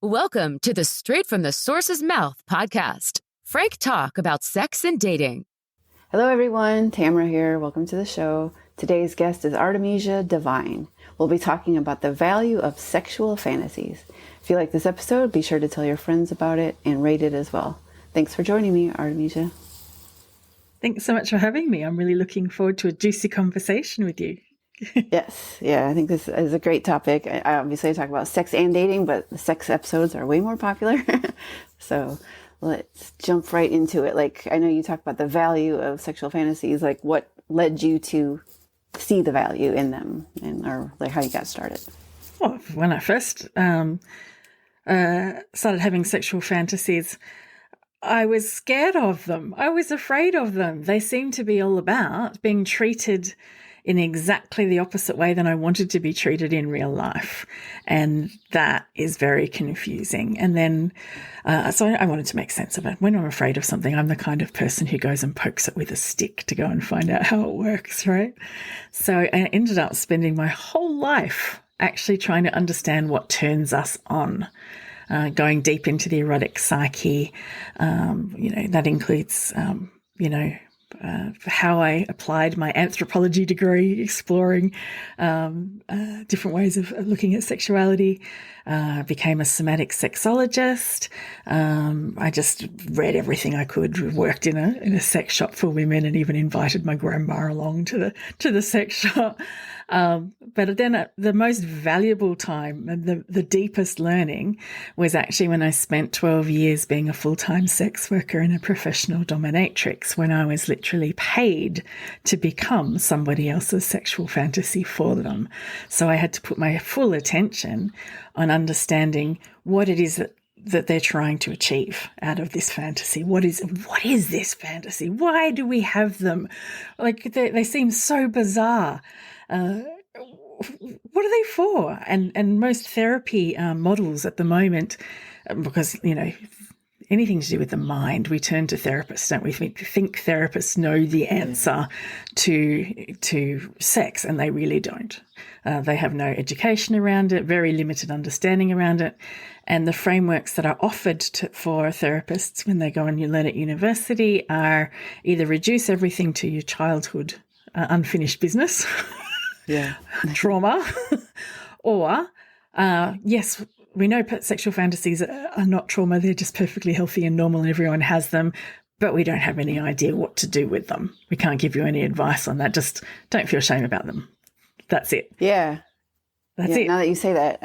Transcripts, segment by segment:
Welcome to the Straight from the Source's Mouth podcast. Frank talk about sex and dating. Hello everyone, Tamara here. Welcome to the show. Today's guest is Artemisia Devine. We'll be talking about the value of sexual fantasies. If you like this episode, be sure to tell your friends about it and rate it as well. Thanks for joining me, Artemisia. Thanks so much for having me. I'm really looking forward to a juicy conversation with you. Yes. Yeah, I think this is a great topic. I talk about sex and dating, but the sex episodes are way more popular. So let's jump right into it. Like, I know you talk about the value of sexual fantasies. Like, what led you to see the value in them, or like how you got started? Well, when I first started having sexual fantasies, I was scared of them. I was afraid of them. They seemed to be all about being treated in exactly the opposite way than I wanted to be treated in real life. And that is very confusing. And then, so I wanted to make sense of it. When I'm afraid of something, I'm the kind of person who goes and pokes it with a stick to go and find out how it works, right? So I ended up spending my whole life actually trying to understand what turns us on. Going deep into the erotic psyche, that includes, how I applied my anthropology degree, exploring different ways of looking at sexuality. Became a somatic sexologist. I just read everything I could. Worked in a sex shop for women, and even invited my grandma along to the sex shop. But then the most valuable time and the deepest learning was actually when I spent 12 years being a full-time sex worker and a professional dominatrix, when I was literally paid to become somebody else's sexual fantasy for them. So I had to put my full attention on understanding what it is that they're trying to achieve out of this fantasy. What is this fantasy? Why do we have them? Like, they seem so bizarre. What are they for? And most therapy models at the moment, because, anything to do with the mind, we turn to therapists, don't we? We think therapists know the answer to sex, and they really don't. They have no education around it, very limited understanding around it. And the frameworks that are offered for therapists when they go and you learn at university are either reduce everything to your childhood unfinished business, trauma, or yes, we know sexual fantasies are not trauma. They're just perfectly healthy and normal, and everyone has them, but we don't have any idea what to do with them. We can't give you any advice on that. Just don't feel shame about them. That's it. Yeah. That's it. Now that you say that,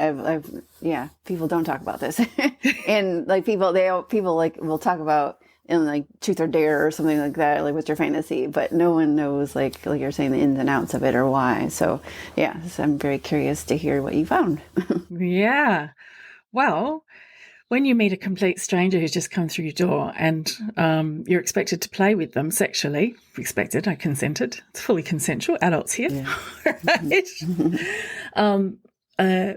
people don't talk about this. And like people like will talk about in like truth or dare or something like that, like what's your fantasy, but no one knows like you're saying the ins and outs of it or why. So I'm very curious to hear what you found. Yeah. Well, when you meet a complete stranger who's just come through your door and you're expected to play with them sexually, I consented. It's fully consensual, adults here. Yeah. Right?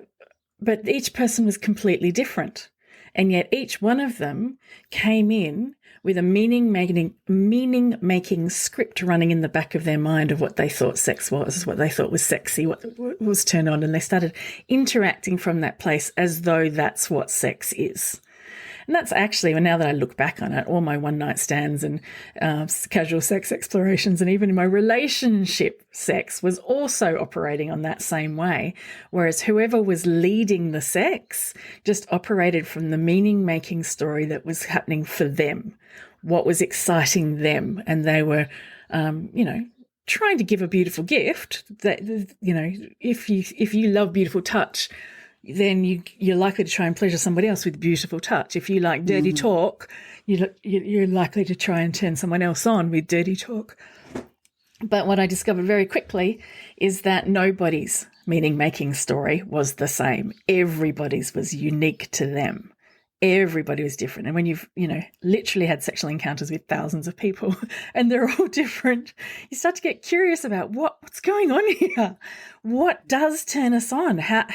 But each person was completely different. And yet each one of them came in with a meaning-making script running in the back of their mind of what they thought sex was, what they thought was sexy, what was turned on, and they started interacting from that place as though that's what sex is. And that's actually, now that I look back on it, all my one-night stands and casual sex explorations, and even in my relationship sex was also operating on that same way, whereas whoever was leading the sex just operated from the meaning-making story that was happening for them, what was exciting them, and they were, trying to give a beautiful gift that, if you love beautiful touch, then you're likely to try and pleasure somebody else with beautiful touch. If you like dirty talk, you're likely to try and turn someone else on with dirty talk. But what I discovered very quickly is that nobody's meaning-making story was the same. Everybody's was unique to them. Everybody was different. And when you've, literally had sexual encounters with thousands of people and they're all different, you start to get curious about what's going on here. What does turn us on? How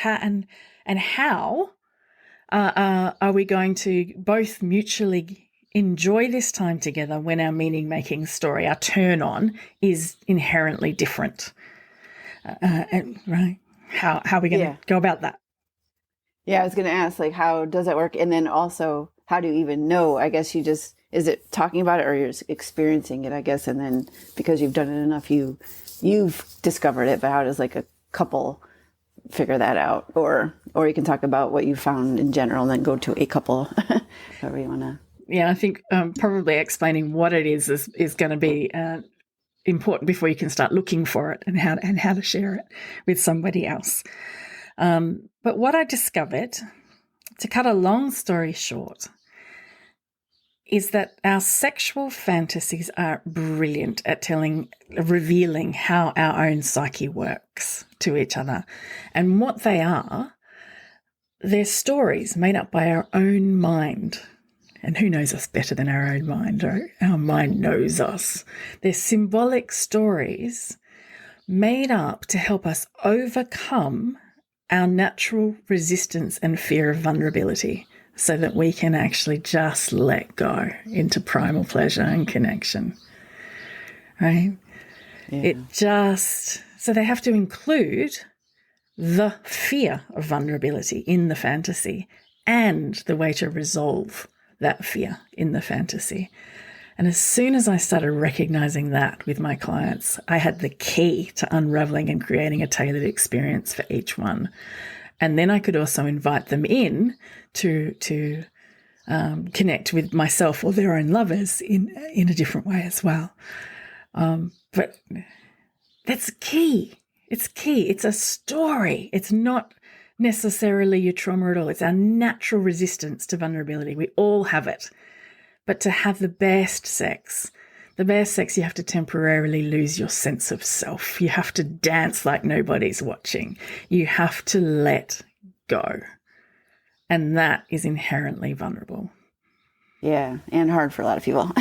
are we going to both mutually enjoy this time together when our meaning-making story, our turn-on, is inherently different? Right? How are we going to go about that? Yeah, I was going to ask, like, how does that work? And then also, how do you even know? I guess you just, is it talking about it or you're just experiencing it, I guess, and then because you've done it enough, you've discovered it, but how does like a couple figure that out? Or you can talk about what you found in general and then go to a couple, however you want to. Yeah, I think probably explaining what it is going to be important before you can start looking for it and how to share it with somebody else. But what I discovered, to cut a long story short, is that our sexual fantasies are brilliant at revealing how our own psyche works to each other. And what they are, they're stories made up by our own mind. And who knows us better than our own mind? Our mind knows us. They're symbolic stories made up to help us overcome our natural resistance and fear of vulnerability so that we can actually just let go into primal pleasure and connection, right? Yeah. So they have to include the fear of vulnerability in the fantasy and the way to resolve that fear in the fantasy. And as soon as I started recognizing that with my clients, I had the key to unraveling and creating a tailored experience for each one. And then I could also invite them in to connect with myself or their own lovers in a different way as well. But that's key. It's key. It's a story. It's not necessarily your trauma at all. It's our natural resistance to vulnerability. We all have it. But to have the best sex, you have to temporarily lose your sense of self. You have to dance like nobody's watching. You have to let go. And that is inherently vulnerable. Yeah, and hard for a lot of people.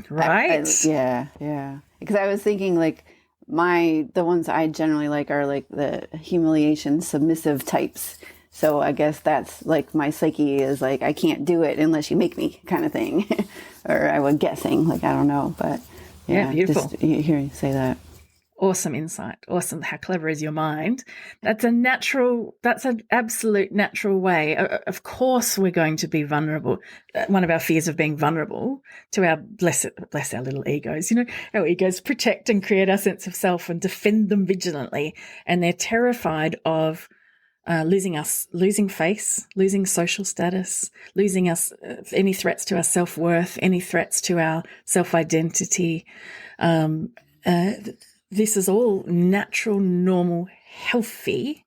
Right? Yeah. Because I was thinking, like, the ones I generally like are like the humiliation submissive types. So I guess that's like my psyche is like, I can't do it unless you make me kind of thing. Or I was guessing, like, I don't know. But yeah, beautiful. Just hearing you say that. Awesome insight. Awesome. How clever is your mind? That's an absolute natural way. Of course, we're going to be vulnerable. One of our fears of being vulnerable to our, bless our little egos, our egos protect and create our sense of self and defend them vigilantly. And they're terrified of losing us, losing face, losing social status, losing us, any threats to our self-worth, any threats to our self-identity. This is all natural, normal, healthy,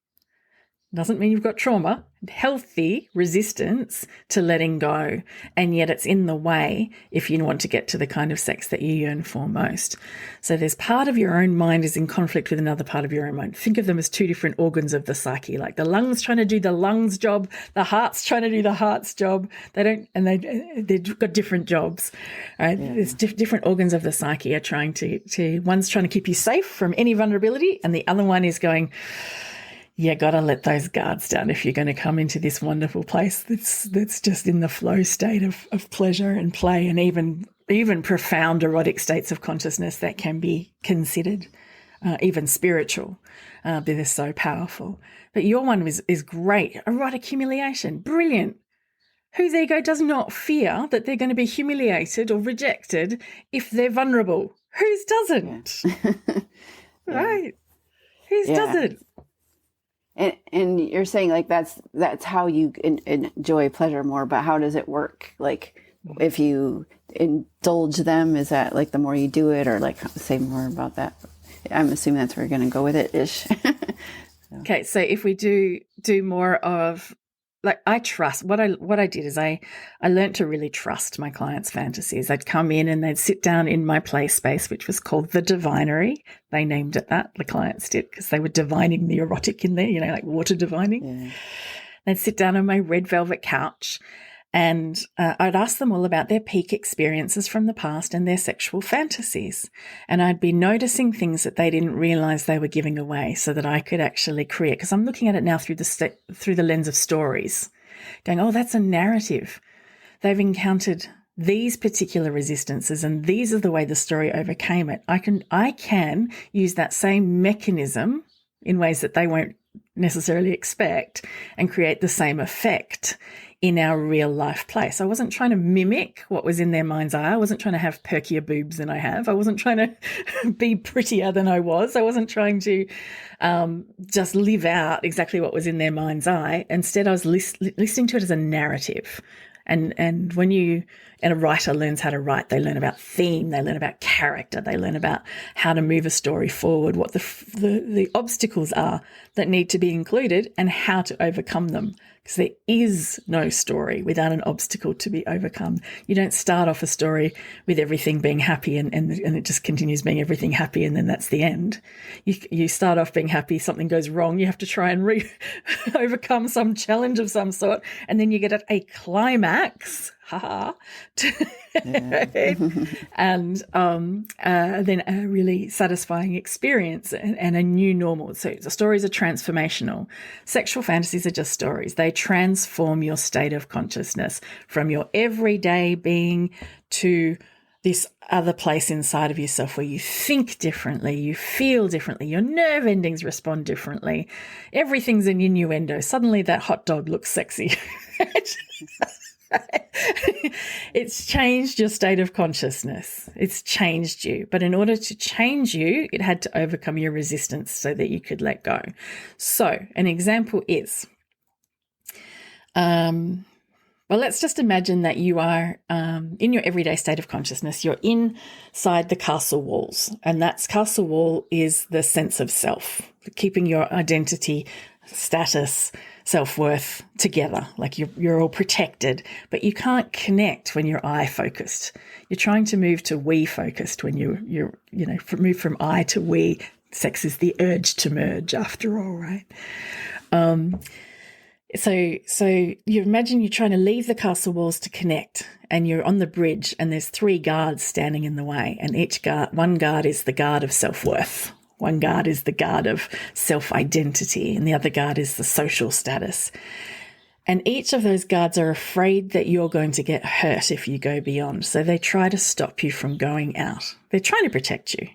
doesn't mean you've got trauma, healthy resistance to letting go. And yet it's in the way if you want to get to the kind of sex that you yearn for most. So there's part of your own mind is in conflict with another part of your own mind. Think of them as two different organs of the psyche, like the lungs trying to do the lungs job, the heart's trying to do the heart's job. They've got different jobs, right? Yeah. There's different organs of the psyche are trying to, one's trying to keep you safe from any vulnerability, and the other one is going, you got to let those guards down if you're going to come into this wonderful place that's just in the flow state of pleasure and play, and even profound erotic states of consciousness that can be considered even spiritual. They're so powerful. But your one is great. Erotic humiliation, brilliant. Whose ego does not fear that they're going to be humiliated or rejected if they're vulnerable? Whose doesn't? Yeah. Right? Whose doesn't? And you're saying like that's how you enjoy pleasure more, but how does it work? Like if you indulge them, is that like the more you do it, or like say more about that? I'm assuming that's where you're going to go with it ish. So. Okay, so if we do more of, like, I trust, what I did is I learned to really trust my clients' fantasies. They'd come in and they'd sit down in my play space, which was called the Divinery. They named it that, the clients did, because they were divining the erotic in there, like water divining. Yeah. They'd sit down on my red velvet couch, and I'd ask them all about their peak experiences from the past and their sexual fantasies. And I'd be noticing things that they didn't realize they were giving away, so that I could actually create, because I'm looking at it now through the lens of stories, going, oh, that's a narrative. They've encountered these particular resistances, and these are the way the story overcame it. I can use that same mechanism in ways that they won't necessarily expect and create the same effect in our real life place. I wasn't trying to mimic what was in their mind's eye. I wasn't trying to have perkier boobs than I have. I wasn't trying to be prettier than I was. I wasn't trying to just live out exactly what was in their mind's eye. Instead, I was listening to it as a narrative. And when a writer learns how to write, they learn about theme, they learn about character, they learn about how to move a story forward, what the obstacles are that need to be included and how to overcome them. Because there is no story without an obstacle to be overcome. You don't start off a story with everything being happy and it just continues being everything happy and then that's the end. You start off being happy, something goes wrong, you have to try and overcome some challenge of some sort, and then you get a climax, and then a really satisfying experience and a new normal. So the stories are transformational. Sexual fantasies are just stories. They transform your state of consciousness from your everyday being to this other place inside of yourself where you think differently, you feel differently, your nerve endings respond differently. Everything's an innuendo. Suddenly that hot dog looks sexy. It's changed your state of consciousness. It's changed you. But in order to change you, it had to overcome your resistance so that you could let go. So an example is, well, let's just imagine that you are in your everyday state of consciousness. You're inside the castle walls, and that castle wall is the sense of self, keeping your identity, status, self-worth together, like you're all protected, but you can't connect when you're I focused. You're trying to move to we focused when you're move from I to we. Sex is the urge to merge after all, right? So you imagine you're trying to leave the castle walls to connect, and you're on the bridge and there's 3 guards standing in the way, and one guard is the guard of self-worth. One guard is the guard of self-identity, and the other guard is the social status. And each of those guards are afraid that you're going to get hurt if you go beyond. So they try to stop you from going out. They're trying to protect you.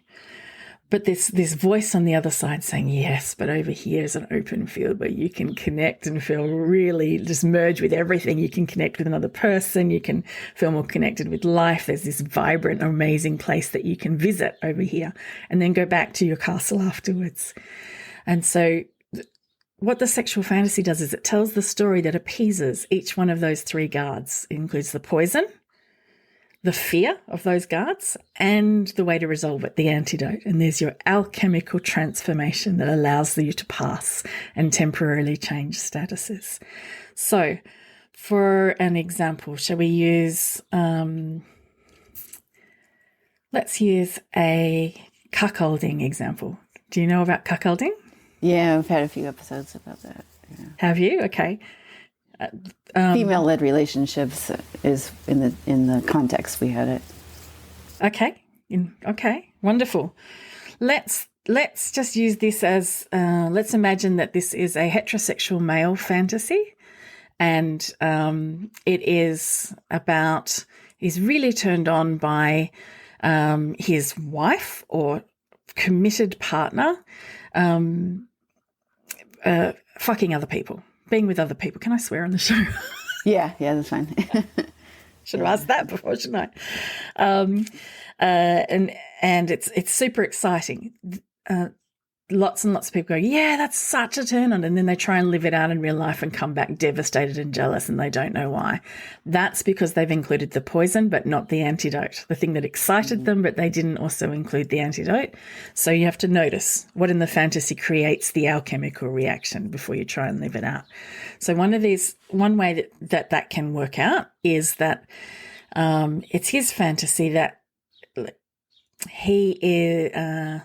But this voice on the other side saying, yes, but over here is an open field where you can connect and feel really just merge with everything. You can connect with another person. You can feel more connected with life. There's this vibrant, amazing place that you can visit over here and then go back to your castle afterwards. And so what the sexual fantasy does is it tells the story that appeases each one of those 3 guards. It includes the poison, the fear of those guards, and the way to resolve it, the antidote. And there's your alchemical transformation that allows you to pass and temporarily change statuses. So for an example, shall we use, let's use a cuckolding example. Do you know about cuckolding? Yeah, I've had a few episodes about that. Yeah. Have you? Okay. Female-led relationships is in the context we had it. Okay. Okay. Wonderful. Let's just use this as let's imagine that this is a heterosexual male fantasy, and it is about he's really turned on by his wife or committed partner fucking other people. Being with other people. Can I swear on the show? Yeah, that's fine. Should have asked that before, shouldn't I? And it's super exciting. Lots and lots of people go, yeah, that's such a turn on. And then they try and live it out in real life and come back devastated and jealous, and they don't know why. That's because they've included the poison, but not the antidote, the thing that excited them, but they didn't also include the antidote. So you have to notice what in the fantasy creates the alchemical reaction before you try and live it out. So one way that can work out is that it's his fantasy that he is...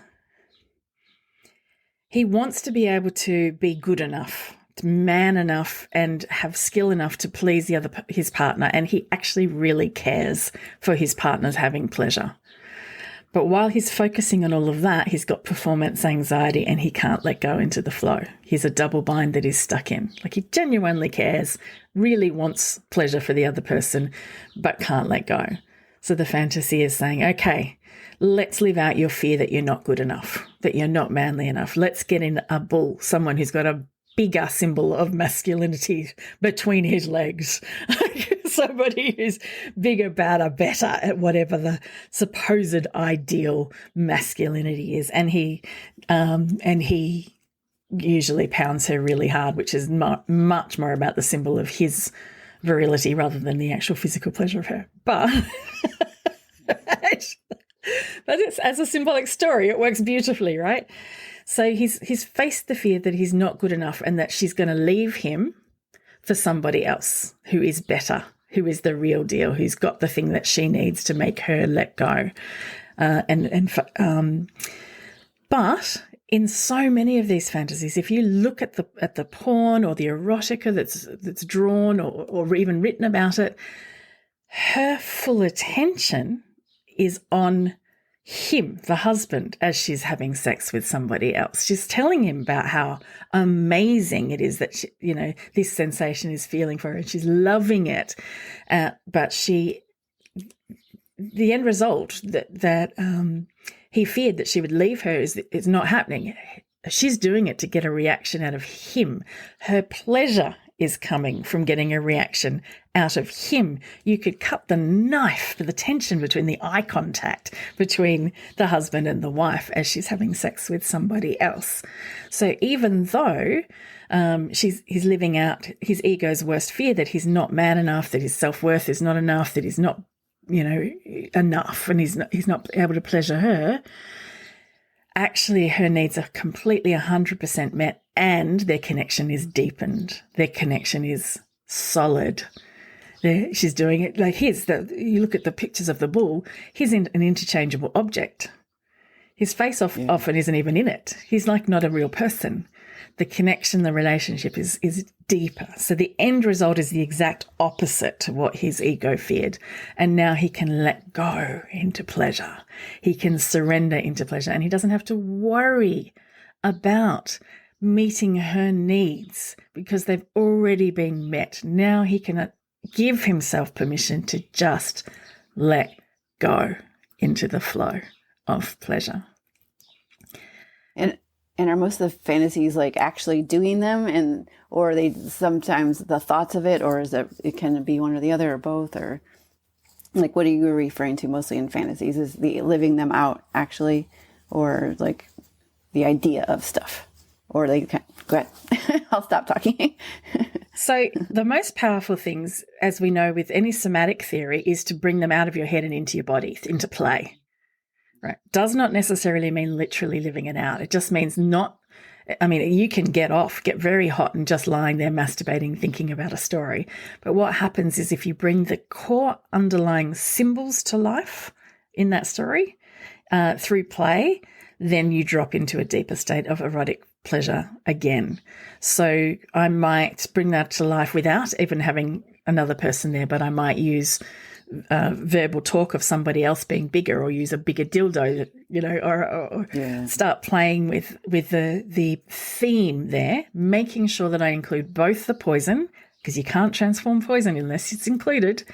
he wants to be able to be good enough, man enough, and have skill enough to please his partner, and he actually really cares for his partner's having pleasure. But while he's focusing on all of that, he's got performance anxiety and he can't let go into the flow. He's a double bind that he's stuck in. Like he genuinely cares, really wants pleasure for the other person, but can't let go. So the fantasy is saying, okay, let's live out your fear that you're not good enough, that you're not manly enough. Let's get in a bull, someone who's got a bigger symbol of masculinity between his legs. Somebody who's bigger, badder, better at whatever the supposed ideal masculinity is. And he usually pounds her really hard, which is much more about the symbol of his virility rather than the actual physical pleasure of her. But it's, as a symbolic story, it works beautifully, right? So he's faced the fear that he's not good enough and that she's going to leave him for somebody else who is better, who is the real deal, who's got the thing that she needs to make her let go. But in so many of these fantasies, if you look at the porn or the erotica that's drawn or even written about it, her full attention is on him, the husband, as she's having sex with somebody else. She's telling him about how amazing it is that she, this sensation is feeling for her, and she's loving it. But the end result that he feared that she would leave her is not happening. She's doing it to get a reaction out of him. Her pleasure is coming from getting a reaction out of him. You could cut the knife for the tension between the eye contact between the husband and the wife as she's having sex with somebody else. So even though he's living out his ego's worst fear that he's not man enough, that his self-worth is not enough, that he's not, enough, and he's not able to pleasure her, actually her needs are completely 100% met, and their connection is deepened. Their connection is solid. She's doing it like you look at the pictures of the bull, he's an interchangeable object. His face often isn't even in it. He's like not a real person. The connection, the relationship is deeper. So the end result is the exact opposite to what his ego feared. And now he can let go into pleasure. He can surrender into pleasure, and he doesn't have to worry about meeting her needs because they've already been met. Now he can give himself permission to just let go into the flow of pleasure. And are most of the fantasies like actually doing them, or are they sometimes the thoughts of it, or is it can be one or the other or both, or like what are you referring to mostly in fantasies? Is the living them out actually, or like the idea of stuff, or they go ahead. I'll stop talking. So the most powerful things, as we know with any somatic theory, is to bring them out of your head and into your body, into play. Right. Does not necessarily mean literally living it out. It just means you can get very hot and just lying there masturbating, thinking about a story. But what happens is if you bring the core underlying symbols to life in that story through play, then you drop into a deeper state of erotic pleasure again. So I might bring that to life without even having another person there, but I might use verbal talk of somebody else being bigger, or use a bigger dildo, or start playing with the theme there, making sure that I include both the poison, because you can't transform poison unless it's included,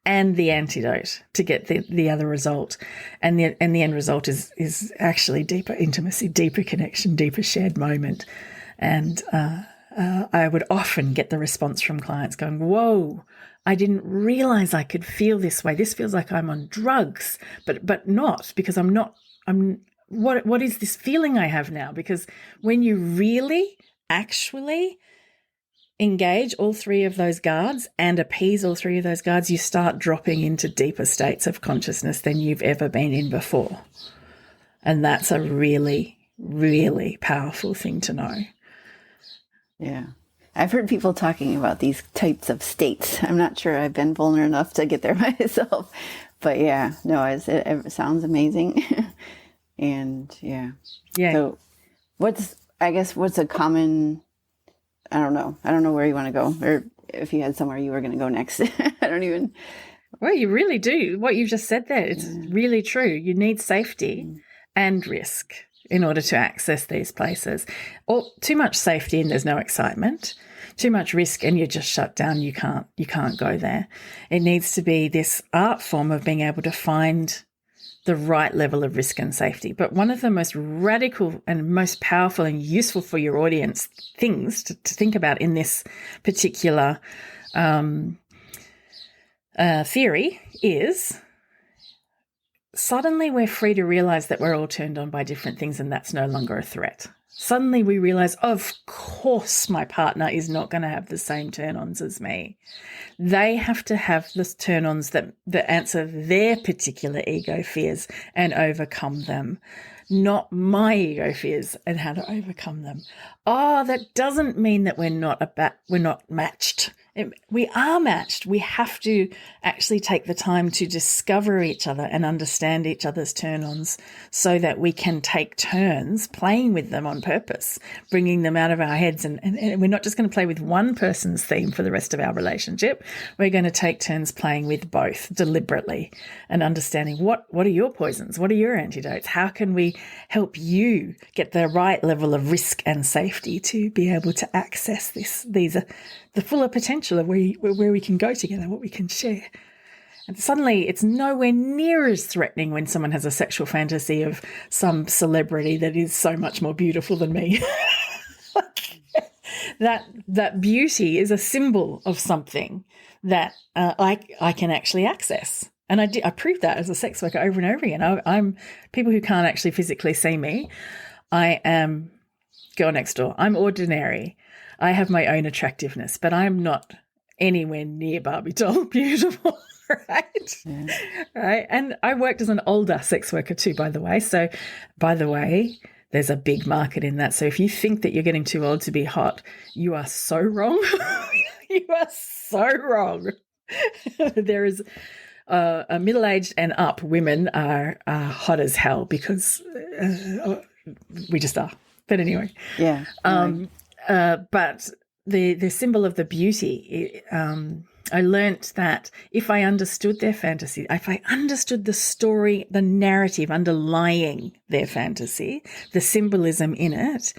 and the antidote to get the other result. And the end result is actually deeper intimacy, deeper connection, deeper shared moment. And I would often get the response from clients going, whoa, I didn't realize I could feel this way. This feels like I'm on drugs, but not, because I'm not. What is this feeling I have now? Because when you really actually engage all three of those guards and appease all three of those guards, you start dropping into deeper states of consciousness than you've ever been in before. And that's a really, really powerful thing to know. Yeah. I've heard people talking about these types of states. I'm not sure I've been vulnerable enough to get there myself, but it sounds amazing. And yeah. So what's a common, I don't know where you want to go, or if you had somewhere you were going to go next. Well, you really do. What you've just said there, it's really true. You need safety and risk in order to access these places. Or too much safety and there's no excitement. Too much risk and you're just shut down. You can't go there. It needs to be this art form of being able to find the right level of risk and safety. But one of the most radical and most powerful and useful for your audience things to think about in this particular theory is suddenly we're free to realize that we're all turned on by different things, and that's no longer a threat. Suddenly we realize, of course, my partner is not going to have the same turn-ons as me. They have to have the turn-ons that answer their particular ego fears and overcome them, not my ego fears and how to overcome them. Oh, that doesn't mean that we're not matched. We are matched. We have to actually take the time to discover each other and understand each other's turn-ons so that we can take turns playing with them on purpose, bringing them out of our heads. And we're not just going to play with one person's theme for the rest of our relationship. We're going to take turns playing with both deliberately and understanding what are your poisons? What are your antidotes? How can we help you get the right level of risk and safety to be able to access these the fuller potential of where we can go together, what we can share. And suddenly it's nowhere near as threatening when someone has a sexual fantasy of some celebrity that is so much more beautiful than me. That beauty is a symbol of something that I can actually access. And I proved that as a sex worker over and over again. I'm people who can't actually physically see me. I am girl next door. I'm ordinary. I have my own attractiveness, but I'm not anywhere near Barbie doll beautiful, right? Yeah. Right. And I worked as an older sex worker too, by the way. So, by the way, there's a big market in that. So if you think that you're getting too old to be hot, you are so wrong. You are so wrong. There is a middle-aged and up women are hot as hell because we just are. But anyway. Yeah. But the symbol of the beauty, I learnt that if I understood their fantasy, if I understood the story, the narrative underlying their fantasy, the symbolism in it,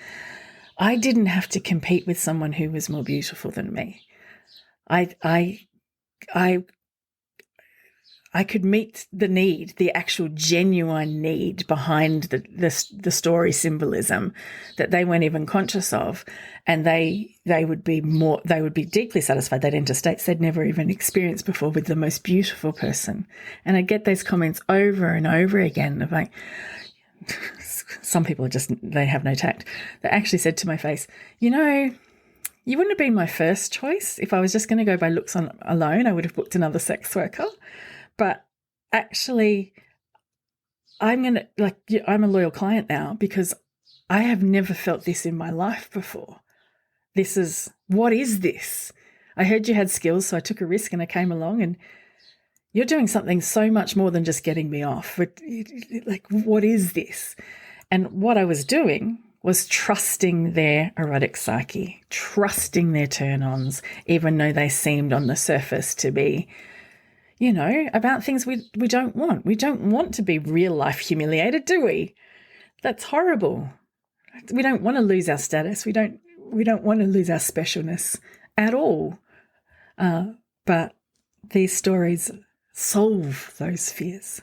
I didn't have to compete with someone who was more beautiful than me. I could meet the need, the actual genuine need behind the story symbolism that they weren't even conscious of, and they would be deeply satisfied. They'd enter states they'd never even experienced before with the most beautiful person. And I get those comments over and over again of like, some people are they have no tact. They actually said to my face, you wouldn't have been my first choice. If I was just going to go by looks alone, I would have booked another sex worker. But actually, I'm a loyal client now because I have never felt this in my life before. What is this? I heard you had skills, so I took a risk and I came along, and you're doing something so much more than just getting me off. Like, what is this? And what I was doing was trusting their erotic psyche, trusting their turn-ons, even though they seemed on the surface to be about things we don't want. We don't want to be real life humiliated, do we? That's horrible. We don't want to lose our status. We don't want to lose our specialness at all. But these stories solve those fears.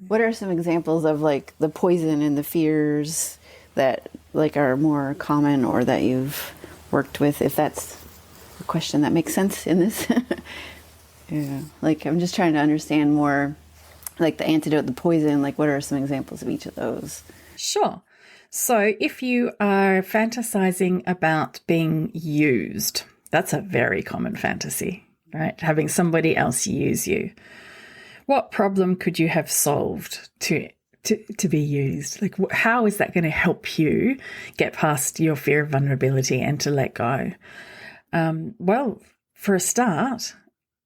What are some examples of like the poison and the fears that like are more common or that you've worked with, if that's a question that makes sense in this? Yeah, like I'm just trying to understand more, like the antidote, the poison, like what are some examples of each of those? Sure. So if you are fantasizing about being used, that's a very common fantasy, right? Having somebody else use you. What problem could you have solved to be used? Like, how is that going to help you get past your fear of vulnerability and to let go? Well, for a start,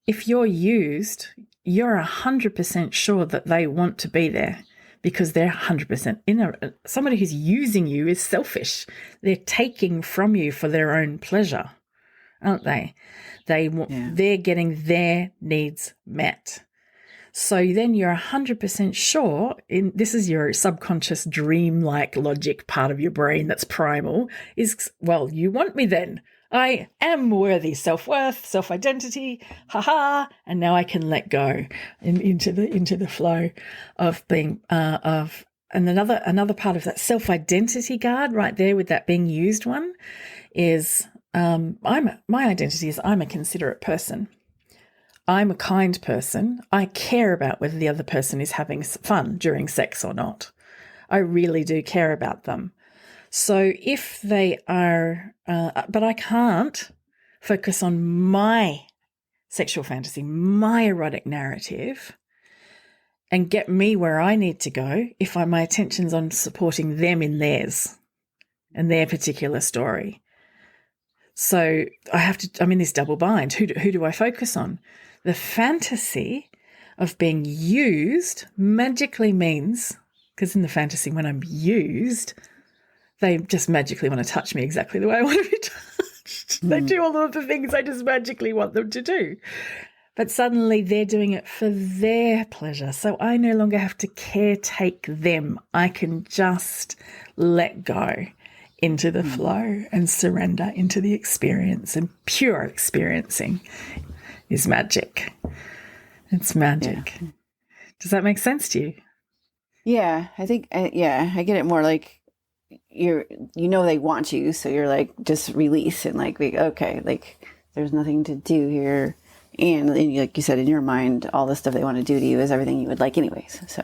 if you're used, you're 100% sure that they want to be there because they're 100% somebody who's using you is selfish. They're taking from you for their own pleasure, aren't they? They're getting their needs met. So then you're 100% sure, this is your subconscious dream-like logic part of your brain that's primal, is, well, you want me then. I am worthy, self-worth, self-identity, haha, and now I can let go into the flow of being of. And another part of that self-identity guard right there with that being used one is my identity is I'm a considerate person. I'm a kind person. I care about whether the other person is having fun during sex or not. I really do care about them. So if they are, but I can't focus on my sexual fantasy, my erotic narrative, and get me where I need to go if my attention's on supporting them in theirs and their particular story. So I'm in this double bind. Who do I focus on? The fantasy of being used magically means, because in the fantasy when I'm used, they just magically want to touch me exactly the way I want to be touched. They do all of the things I just magically want them to do. But suddenly they're doing it for their pleasure. So I no longer have to caretake them. I can just let go into the flow and surrender into the experience. And pure experiencing is magic. It's magic. Yeah. Does that make sense to you? Yeah, I think, I get it more like they want you. So you're like, just release and like, okay, like there's nothing to do here. And like you said, in your mind, all the stuff they want to do to you is everything you would like anyways. So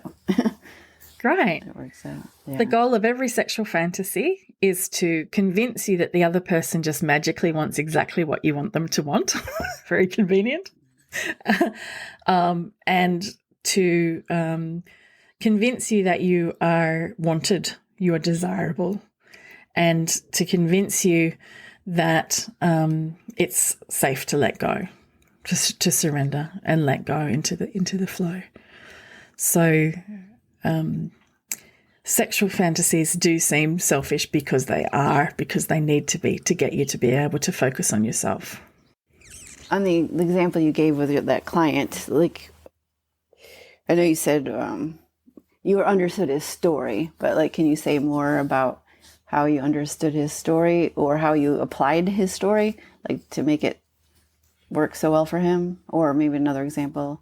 great. It works out. Yeah. The goal of every sexual fantasy is to convince you that the other person just magically wants exactly what you want them to want. Very convenient. And to convince you that you are wanted, you are desirable, and to convince you that it's safe to let go. Just to surrender and let go into the flow. So sexual fantasies do seem selfish because they need to be to get you to be able to focus on yourself. On the example you gave with that client, like I know you said you understood his story, but like, can you say more about how you understood his story or how you applied his story, like to make it work so well for him? Or maybe another example.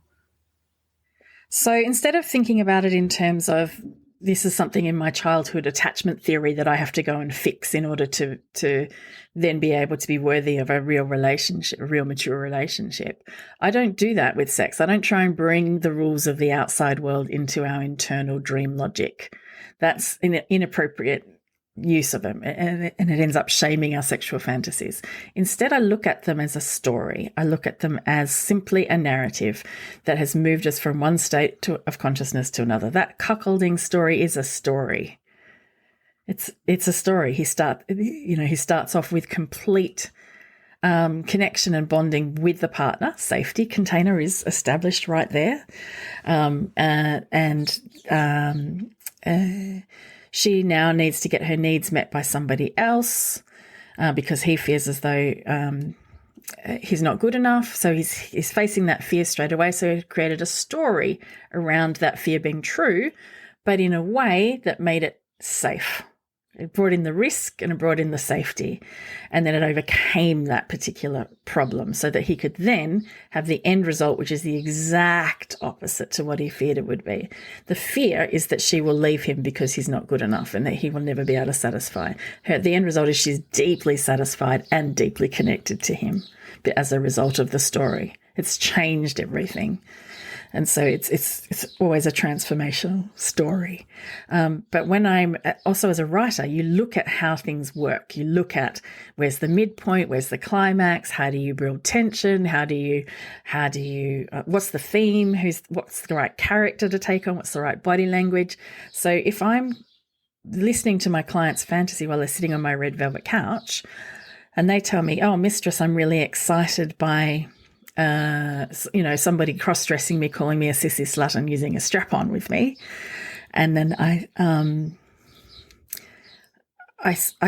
So instead of thinking about it in terms of this is something in my childhood attachment theory that I have to go and fix in order to then be able to be worthy of a real relationship, a real mature relationship, I don't do that with sex. I don't try and bring the rules of the outside world into our internal dream logic. That's an inappropriate use of them, and it ends up shaming our sexual fantasies. Instead, I look at them as a story. I look at them as simply a narrative that has moved us from one state of consciousness to another. That cuckolding story is a story. It's a story. He starts off with complete connection and bonding with the partner. Safety container is established right there, she now needs to get her needs met by somebody else because he feels as though he's not good enough. So he's facing that fear straight away. So he created a story around that fear being true, but in a way that made it safe. It brought in the risk and it brought in the safety, and then it overcame that particular problem so that he could then have the end result, which is the exact opposite to what he feared it would be. The fear is that she will leave him because he's not good enough and that he will never be able to satisfy her. The end result is she's deeply satisfied and deeply connected to him as a result of the story. It's changed everything. And so it's always a transformational story. But when I'm also as a writer, you look at how things work. You look at where's the midpoint, where's the climax, how do you build tension, how do you what's the theme, what's the right character to take on, what's the right body language. So if I'm listening to my client's fantasy while they're sitting on my red velvet couch, and they tell me, "Oh, mistress, I'm really excited by." Somebody cross-dressing me, calling me a sissy slut and using a strap-on with me. And then I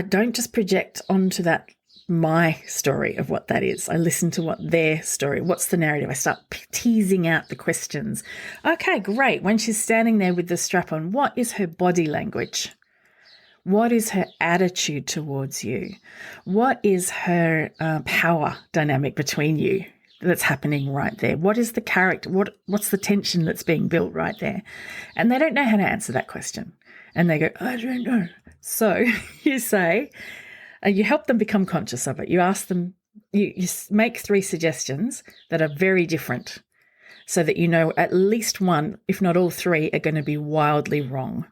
don't just project onto that my story of what that is. I listen to what their story, what's the narrative. I start teasing out the questions. Okay, great. When she's standing there with the strap-on, what is her body language? What is her attitude towards you? What is her power dynamic between you that's happening right there? What is the character? What's the tension that's being built right there? And they don't know how to answer that question. And they go, I don't know. So you say, you help them become conscious of it. You ask them, you make 3 suggestions that are very different so that you know at least one, if not all 3, are going to be wildly wrong.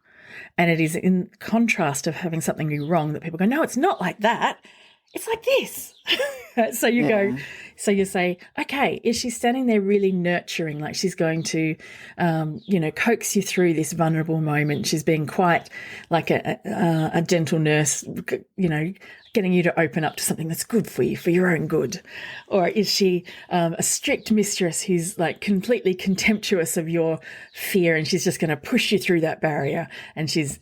And it is in contrast of having something be wrong that people go, no, it's not like that. It's like this. So you go, so you say, okay, is she standing there really nurturing, like she's going to, coax you through this vulnerable moment? She's being quite like a gentle nurse, getting you to open up to something that's good for you, for your own good? Or is she a strict mistress who's like completely contemptuous of your fear and she's just going to push you through that barrier and she's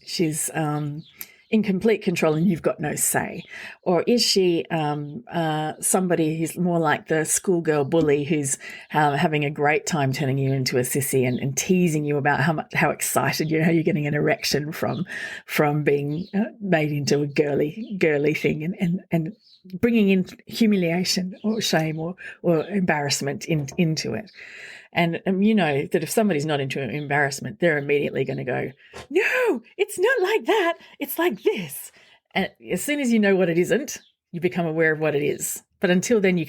in complete control and you've got no say? Or is she somebody who's more like the schoolgirl bully who's having a great time turning you into a sissy and teasing you about how excited you're getting an erection from being made into a girly thing and bringing in humiliation or shame or embarrassment into it? And you know that if somebody's not into embarrassment, they're immediately going to go, no, it's not like that. It's like this. And as soon as you know what it isn't, you become aware of what it is. But until then, you're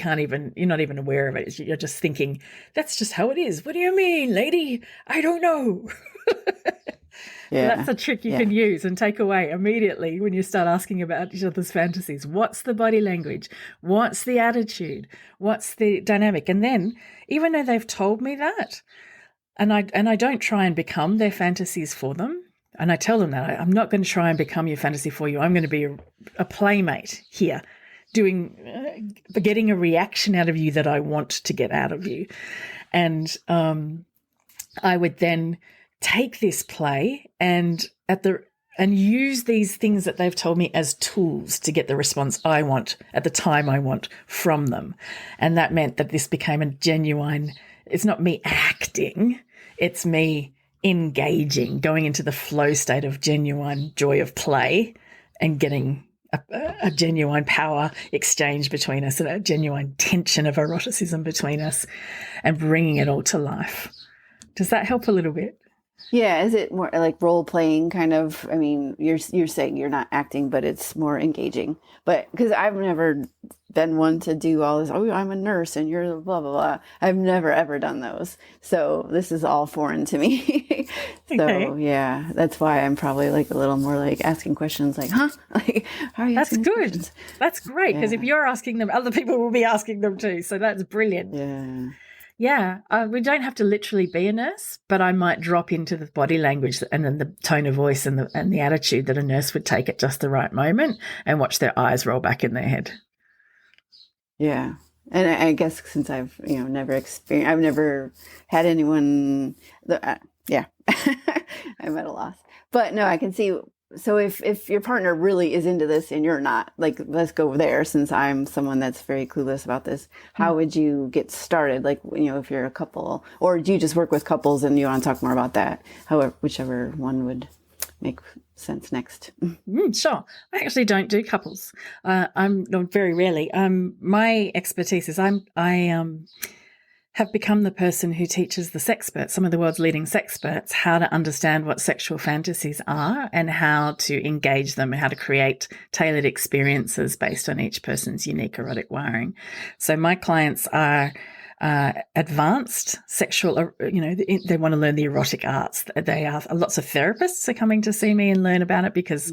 not even aware of it. You're just thinking, that's just how it is. What do you mean, lady? I don't know. Yeah. That's a trick you can use and take away immediately when you start asking about each other's fantasies. What's the body language? What's the attitude? What's the dynamic? And then, even though they've told me that, and I don't try and become their fantasies for them, and I tell them that I'm not going to try and become your fantasy for you. I'm going to be a playmate here, getting a reaction out of you that I want to get out of you. And I would then take this play and use these things that they've told me as tools to get the response I want at the time I want from them. And that meant that this became a genuine, it's not me acting, it's me engaging, going into the flow state of genuine joy of play and getting a genuine power exchange between us and a genuine tension of eroticism between us and bringing it all to life. Does that help a little bit? Yeah, is it more like role playing kind of? I mean, you're saying you're not acting, but it's more engaging. But because I've never been one to do all this, oh, I'm a nurse and you're blah, blah, blah. I've never, ever done those. So this is all foreign to me. So, yeah, that's why I'm probably like a little more like asking questions like, huh? Like, how are you asking good. questions? That's great. Because if you're asking them, other people will be asking them too. So that's brilliant. Yeah. Yeah, we don't have to literally be a nurse, but I might drop into the body language and then the tone of voice and the attitude that a nurse would take at just the right moment and watch their eyes roll back in their head. Yeah. And I guess since I've, never had anyone, I'm at a loss. But no, I can see. So if your partner really is into this and you're not, like, let's go there, since I'm someone that's very clueless about this, how would you get started? Like, if you're a couple, or do you just work with couples and you want to talk more about that? However, whichever one would make sense next. Sure. I actually don't do couples. I'm not very rarely. My expertise is I have become the person who teaches the sexperts, some of the world's leading sexperts, how to understand what sexual fantasies are and how to engage them and how to create tailored experiences based on each person's unique erotic wiring. So my clients are advanced sexual, they want to learn the erotic arts. They are, lots of therapists are coming to see me and learn about it because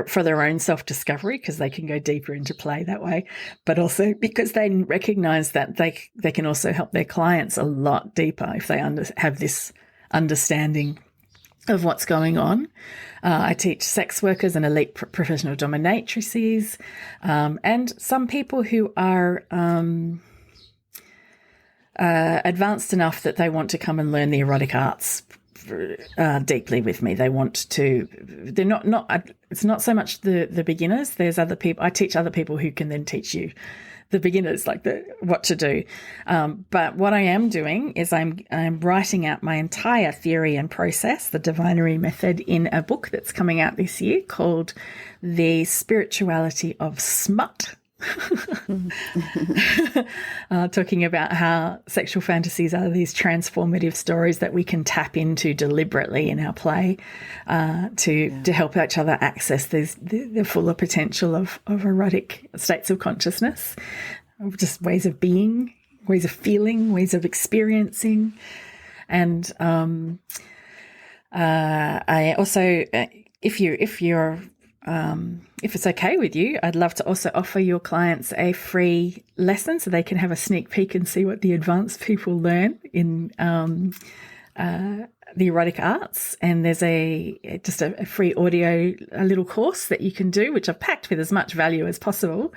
for their own self-discovery, because they can go deeper into play that way, but also because they recognize that they can also help their clients a lot deeper if they have this understanding of what's going on. I teach sex workers and elite professional dominatrices, and some people who are advanced enough that they want to come and learn the erotic arts deeply with me. They want to, they're not it's not so much the beginners. There's other people, I teach other people who can then teach you the beginners, like what to do. But what I am doing is I'm writing out my entire theory and process, the divinery method, in a book that's coming out this year called The Spirituality of Smut. Talking about how sexual fantasies are these transformative stories that we can tap into deliberately in our play to help each other access the fuller potential of erotic states of consciousness, just ways of being, ways of feeling, ways of experiencing. And I also, if it's okay with you, I'd love to also offer your clients a free lesson so they can have a sneak peek and see what the advanced people learn in the erotic arts. And there's just a free audio, a little course that you can do, which I've packed with as much value as possible.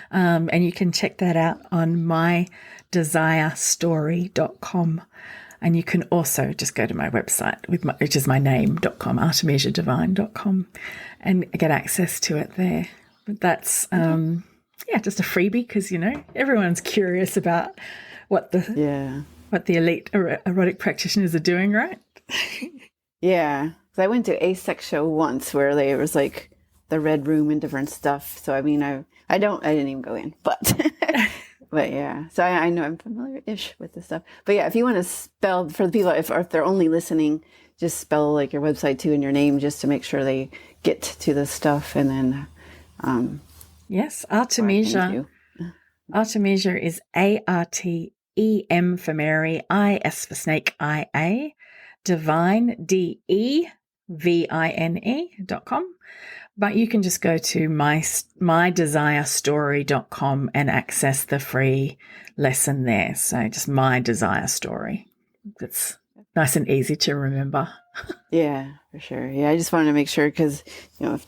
And you can check that out on mydesirestory.com. And you can also just go to my website, which is my name.com, artemisiadevine.com, and get access to it there. But that's, just a freebie because, everyone's curious about what the elite erotic practitioners are doing, right? Yeah. So I went to a sex show once where there was like the red room and different stuff. So, I mean, I didn't even go in, but... But yeah, so I know I'm familiar-ish with this stuff. But yeah, if you want to spell, for the people, if they're only listening, just spell like your website too and your name just to make sure they get to the stuff. And then... yes, Artemisia. Artemisia is ARTEM for Mary, IS for snake, IA, Devine, DEVINE.com. But you can just go to mydesirestory.com and access the free lesson there. So just My Desire Story. It's nice and easy to remember. Yeah, for sure. Yeah, I just wanted to make sure because, I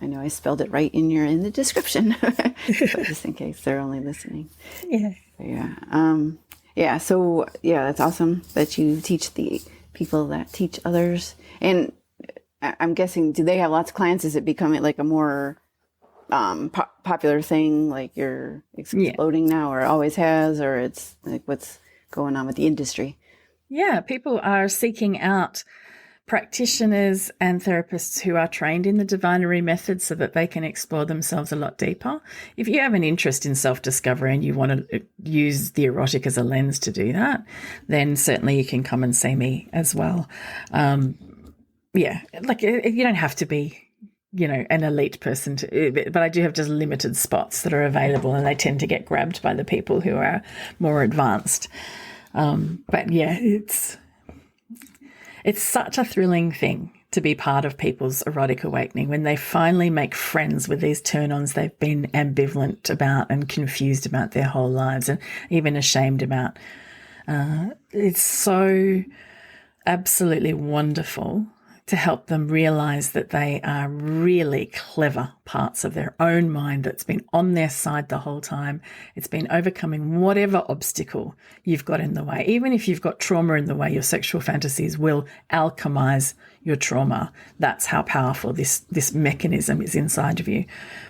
know I spelled it right in the description, but just in case they're only listening. Yeah. But yeah. So that's awesome that you teach the people that teach others. And I'm guessing, do they have lots of clients? Is it becoming like a more popular thing, like you're exploding now, or always has, or it's like what's going on with the industry? Yeah, people are seeking out practitioners and therapists who are trained in the divinery method so that they can explore themselves a lot deeper. If you have an interest in self-discovery and you want to use the erotic as a lens to do that, then certainly you can come and see me as well. Like you don't have to be, an elite person but I do have just limited spots that are available, and they tend to get grabbed by the people who are more advanced. But yeah, it's such a thrilling thing to be part of people's erotic awakening when they finally make friends with these turn-ons they've been ambivalent about and confused about their whole lives and even ashamed about. It's so absolutely wonderful to help them realize that they are really clever parts of their own mind that's been on their side the whole time. It's been overcoming whatever obstacle you've got in the way. Even if you've got trauma in the way, your sexual fantasies will alchemize your trauma. That's how powerful this mechanism is inside of you.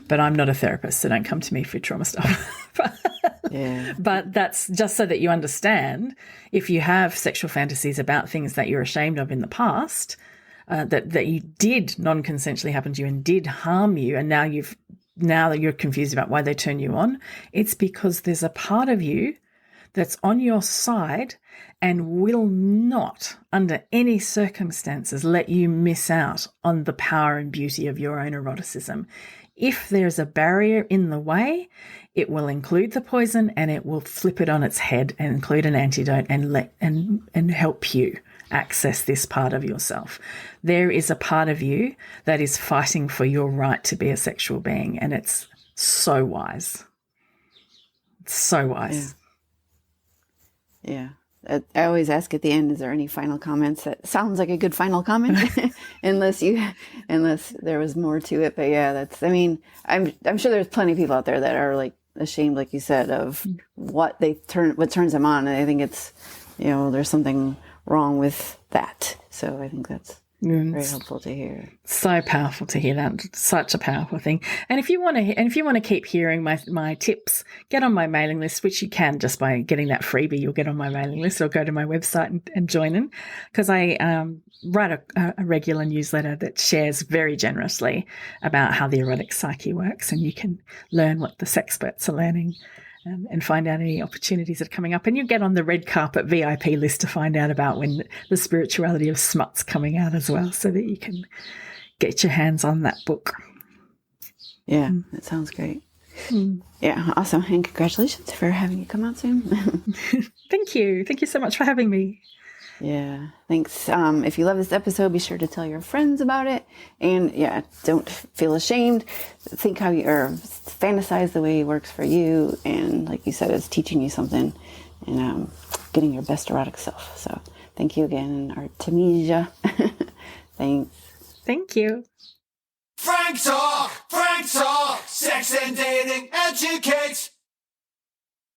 But I'm not a therapist, so don't come to me for trauma stuff. But that's just so that you understand, if you have sexual fantasies about things that you're ashamed of in the past, that you did non-consensually happen to you and did harm you, and now that you're confused about why they turn you on, it's because there's a part of you that's on your side and will not, under any circumstances, let you miss out on the power and beauty of your own eroticism. If there's a barrier in the way, it will include the poison and it will flip it on its head and include an antidote and help you access this part of yourself. There is a part of you that is fighting for your right to be a sexual being, and it's so wise. It's so wise. Yeah. I always ask at the end, is there any final comments? That sounds like a good final comment, unless there was more to it. But yeah, I'm sure there's plenty of people out there that are like ashamed, like you said, of what turns them on. And I think it's, there's something wrong with that. So I think that's Very helpful to hear. So powerful to hear that. Such a powerful thing. And if you want to keep hearing my tips, get on my mailing list, which you can just by getting that freebie. You'll get on my mailing list, or go to my website and join in, because I write a regular newsletter that shares very generously about how the erotic psyche works, and you can learn what the sexperts are learning. And find out any opportunities that are coming up. And you get on the red carpet VIP list to find out about when the spirituality of smut's coming out as well, so that you can get your hands on that book. Yeah, that sounds great. Yeah, awesome. And congratulations for having you come out soon. Thank you. Thank you so much for having me. Yeah, thanks. If you love this episode, be sure to tell your friends about it. And yeah, don't feel ashamed. Think how you, or fantasize the way it works for you. And like you said, it's teaching you something and getting your best erotic self. So thank you again, Artemisia. Thanks. Thank you. Frank Talk, sex and dating educates.